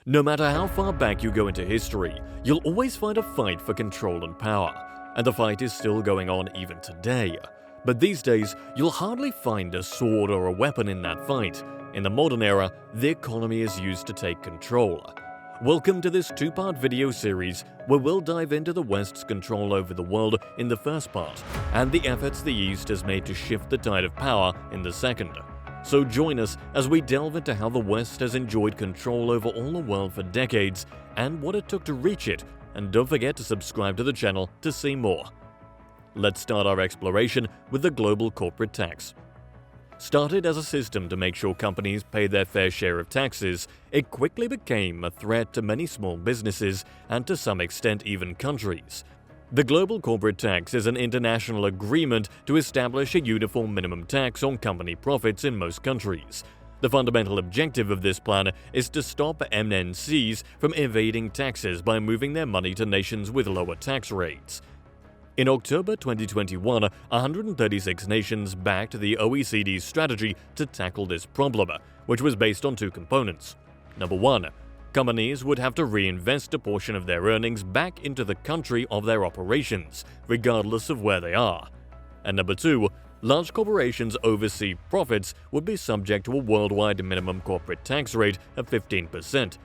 No matter how far back you go into history, you'll always find a fight for control and power, and the fight is still going on even today. But these days, you'll hardly find a sword or a weapon in that fight. In the modern era, the economy is used to take control. Welcome to this two-part video series where we'll dive into the West's control over the world in the first part, and the efforts the East has made to shift the tide of power in the second. So join us as we delve into how the West has enjoyed control over all the world for decades and what it took to reach it, and don't forget to subscribe to the channel to see more. Let's start our exploration with the global corporate tax. Started as a system to make sure companies pay their fair share of taxes, it quickly became a threat to many small businesses and to some extent even countries. The global corporate tax is an international agreement to establish a uniform minimum tax on company profits in most countries. The fundamental objective of this plan is to stop MNCs from evading taxes by moving their money to nations with lower tax rates. In October 2021, 136 nations backed the OECD's strategy to tackle this problem, which was based on two components. Number one, companies would have to reinvest a portion of their earnings back into the country of their operations, regardless of where they are. And number two, large corporations' overseas profits would be subject to a worldwide minimum corporate tax rate of 15%.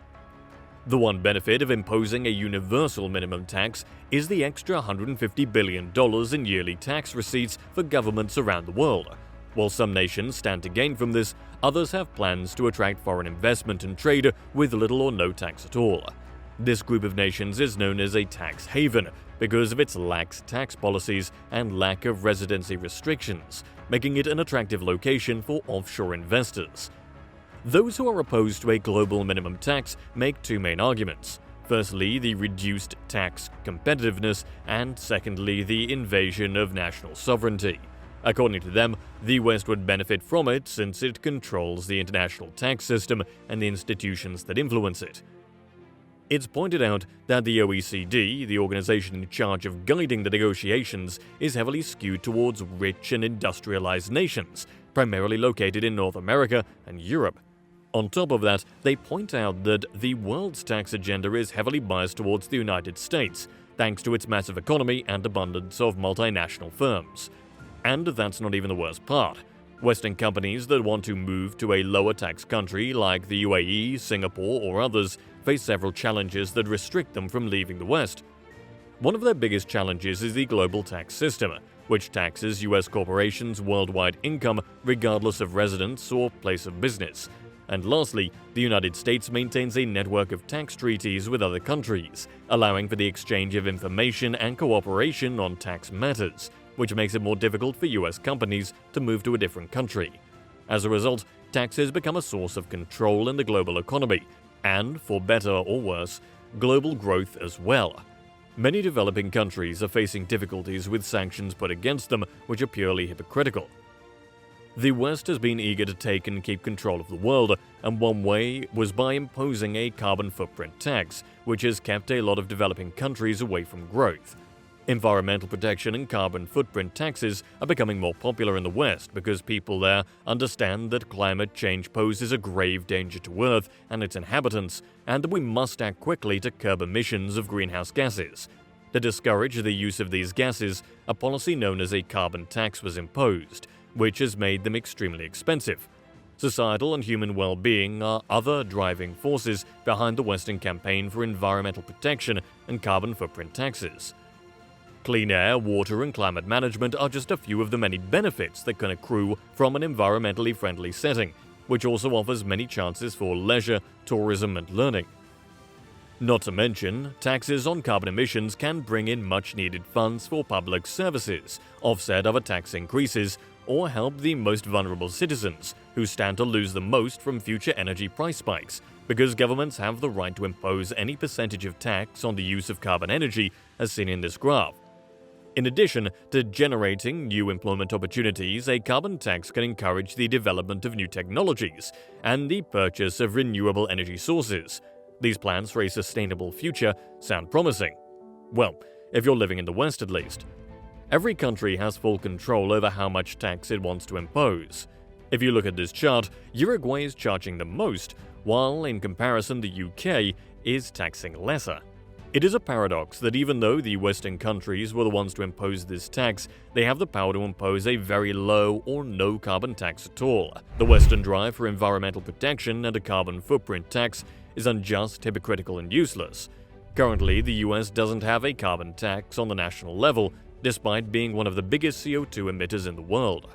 The one benefit of imposing a universal minimum tax is the extra $150 billion in yearly tax receipts for governments around the world. While some nations stand to gain from this, others have plans to attract foreign investment and trade with little or no tax at all. This group of nations is known as a tax haven because of its lax tax policies and lack of residency restrictions, making it an attractive location for offshore investors. Those who are opposed to a global minimum tax make two main arguments. Firstly, the reduced tax competitiveness, and secondly, the invasion of national sovereignty. According to them, the West would benefit from it since it controls the international tax system and the institutions that influence it. It's pointed out that the OECD, the organization in charge of guiding the negotiations, is heavily skewed towards rich and industrialized nations, primarily located in North America and Europe. On top of that, they point out that the world's tax agenda is heavily biased towards the United States, thanks to its massive economy and abundance of multinational firms. And that's not even the worst part. Western companies that want to move to a lower tax country like the UAE, Singapore, or others face several challenges that restrict them from leaving the West. One of their biggest challenges is the global tax system, which taxes US corporations' worldwide income regardless of residence or place of business. And lastly, the United States maintains a network of tax treaties with other countries, allowing for the exchange of information and cooperation on tax matters, which makes it more difficult for US companies to move to a different country. As a result, taxes become a source of control in the global economy, and, for better or worse, global growth as well. Many developing countries are facing difficulties with sanctions put against them, which are purely hypocritical. The West has been eager to take and keep control of the world, and one way was by imposing a carbon footprint tax, which has kept a lot of developing countries away from growth. Environmental protection and carbon footprint taxes are becoming more popular in the West because people there understand that climate change poses a grave danger to Earth and its inhabitants, and that we must act quickly to curb emissions of greenhouse gases. To discourage the use of these gases, a policy known as a carbon tax was imposed, which has made them extremely expensive. Societal and human well-being are other driving forces behind the Western campaign for environmental protection and carbon footprint taxes. Clean air, water, and climate management are just a few of the many benefits that can accrue from an environmentally friendly setting, which also offers many chances for leisure, tourism, and learning. Not to mention, taxes on carbon emissions can bring in much-needed funds for public services, offset other tax increases, or help the most vulnerable citizens, who stand to lose the most from future energy price spikes, because governments have the right to impose any percentage of tax on the use of carbon energy, as seen in this graph. In addition to generating new employment opportunities, a carbon tax can encourage the development of new technologies and the purchase of renewable energy sources. These plans for a sustainable future sound promising. Well, if you're living in the West at least. Every country has full control over how much tax it wants to impose. If you look at this chart, Uruguay is charging the most, while in comparison the UK is taxing lesser. It is a paradox that even though the Western countries were the ones to impose this tax, they have the power to impose a very low or no carbon tax at all. The Western drive for environmental protection and a carbon footprint tax is unjust, hypocritical, and useless. Currently, the US doesn't have a carbon tax on the national level, despite being one of the biggest CO2 emitters in the world.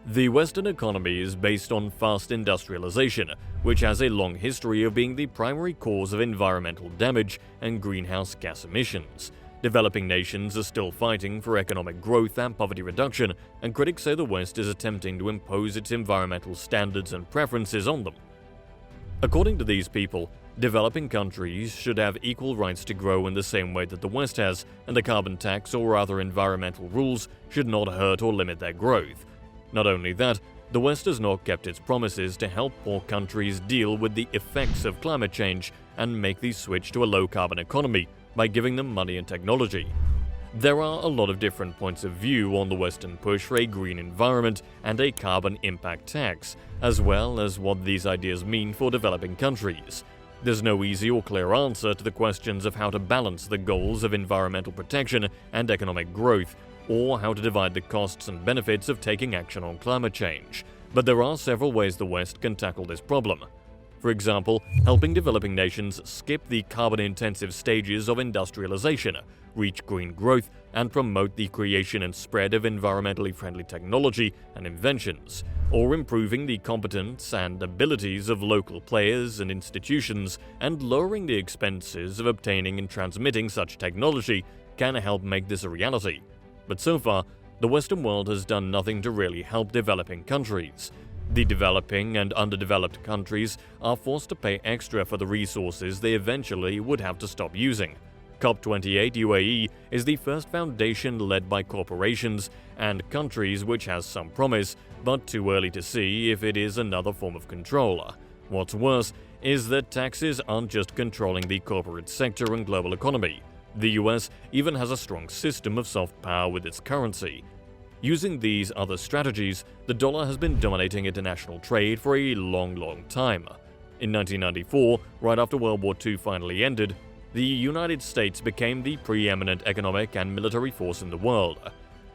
The Western economy is based on fast industrialization, which has a long history of being the primary cause of environmental damage and greenhouse gas emissions. Developing nations are still fighting for economic growth and poverty reduction, and critics say the West is attempting to impose its environmental standards and preferences on them. According to these people, developing countries should have equal rights to grow in the same way that the West has, and the carbon tax or other environmental rules should not hurt or limit their growth. Not only that, the West has not kept its promises to help poor countries deal with the effects of climate change and make the switch to a low-carbon economy by giving them money and technology. There are a lot of different points of view on the Western push for a green environment and a carbon impact tax, as well as what these ideas mean for developing countries. There's no easy or clear answer to the questions of how to balance the goals of environmental protection and economic growth, or how to divide the costs and benefits of taking action on climate change. But there are several ways the West can tackle this problem. For example, helping developing nations skip the carbon-intensive stages of industrialization, reach green growth, and promote the creation and spread of environmentally friendly technology and inventions, or improving the competence and abilities of local players and institutions and lowering the expenses of obtaining and transmitting such technology can help make this a reality. But so far, the Western world has done nothing to really help developing countries. The developing and underdeveloped countries are forced to pay extra for the resources they eventually would have to stop using. COP28 UAE is the first foundation led by corporations and countries which has some promise, but too early to see if it is another form of control. What's worse is that taxes aren't just controlling the corporate sector and global economy. The US even has a strong system of soft power with its currency. Using these other strategies, the dollar has been dominating international trade for a long time. In 1994, right after World War II finally ended, the United States became the preeminent economic and military force in the world.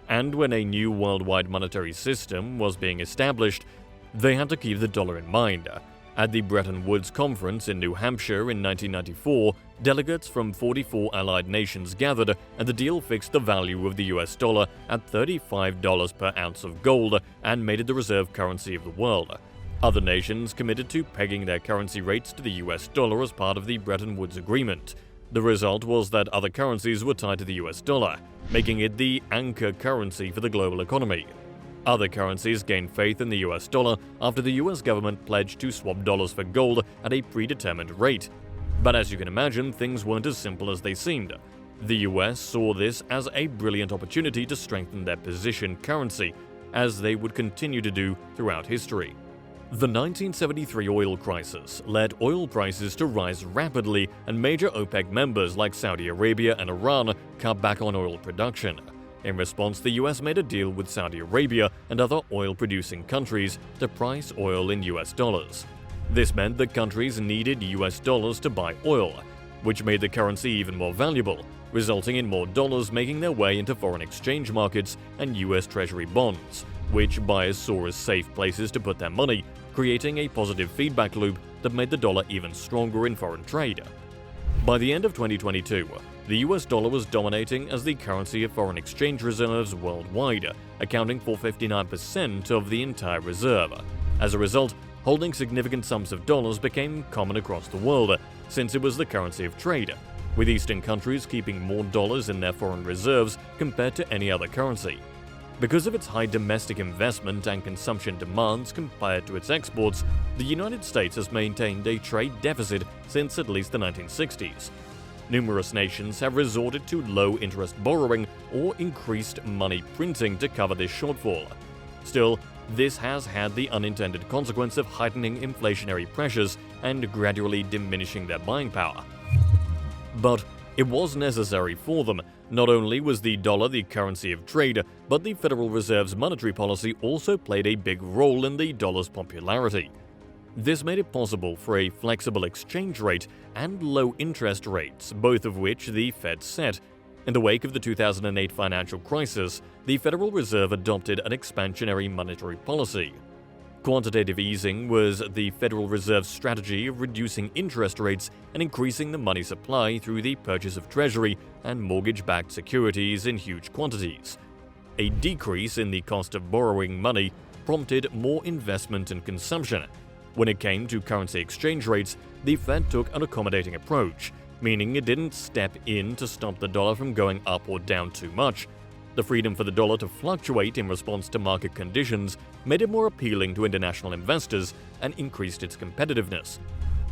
And when a new worldwide monetary system was being established, they had to keep the dollar in mind. At the Bretton Woods Conference in New Hampshire in 1994, delegates from 44 allied nations gathered, and the deal fixed the value of the US dollar at $35 per ounce of gold and made it the reserve currency of the world. Other nations committed to pegging their currency rates to the US dollar as part of the Bretton Woods Agreement. The result was that other currencies were tied to the US dollar, making it the anchor currency for the global economy. Other currencies gained faith in the US dollar after the US government pledged to swap dollars for gold at a predetermined rate. But as you can imagine, things weren't as simple as they seemed. The US saw this as a brilliant opportunity to strengthen their position currency, as they would continue to do throughout history. The 1973 oil crisis led oil prices to rise rapidly, and major OPEC members like Saudi Arabia and Iran cut back on oil production. In response, the US made a deal with Saudi Arabia and other oil-producing countries to price oil in US dollars. This meant that countries needed US dollars to buy oil, which made the currency even more valuable, resulting in more dollars making their way into foreign exchange markets and US Treasury bonds, which buyers saw as safe places to put their money, creating a positive feedback loop that made the dollar even stronger in foreign trade. By the end of 2022, the US dollar was dominating as the currency of foreign exchange reserves worldwide, accounting for 59% of the entire reserve. As a result, holding significant sums of dollars became common across the world, since it was the currency of trade, with Eastern countries keeping more dollars in their foreign reserves compared to any other currency. Because of its high domestic investment and consumption demands compared to its exports, the United States has maintained a trade deficit since at least the 1960s. Numerous nations have resorted to low-interest borrowing or increased money printing to cover this shortfall. Still, this has had the unintended consequence of heightening inflationary pressures and gradually diminishing their buying power. But It was necessary for them. Not only was the dollar the currency of trade, but the Federal Reserve's monetary policy also played a big role in the dollar's popularity. This made it possible for a flexible exchange rate and low interest rates, both of which the Fed set. In the wake of the 2008 financial crisis, the Federal Reserve adopted an expansionary monetary policy. Quantitative easing was the Federal Reserve's strategy of reducing interest rates and increasing the money supply through the purchase of Treasury and mortgage-backed securities in huge quantities. A decrease in the cost of borrowing money prompted more investment and consumption. When it came to currency exchange rates, the Fed took an accommodating approach, meaning it didn't step in to stop the dollar from going up or down too much. The freedom for the dollar to fluctuate in response to market conditions made it more appealing to international investors and increased its competitiveness.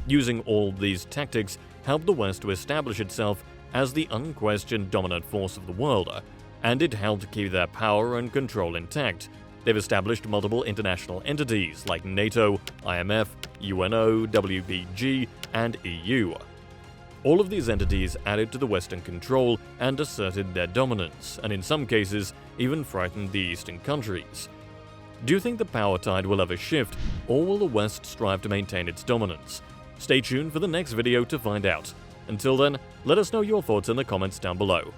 Using all these tactics helped the West to establish itself as the unquestioned dominant force of the world, and it helped keep their power and control intact. They've established multiple international entities like NATO, IMF, UNO, WBG, and EU. All of these entities added to the Western control and asserted their dominance, and in some cases, even frightened the Eastern countries. Do you think the power tide will ever shift, or will the West strive to maintain its dominance? Stay tuned for the next video to find out. Until then, let us know your thoughts in the comments down below.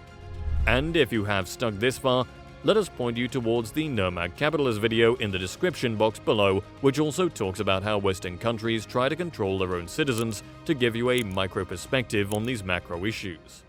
And if you have stuck this far, let us point you towards the Nomad Capitalist video in the description box below, which also talks about how Western countries try to control their own citizens to give you a micro perspective on these macro issues.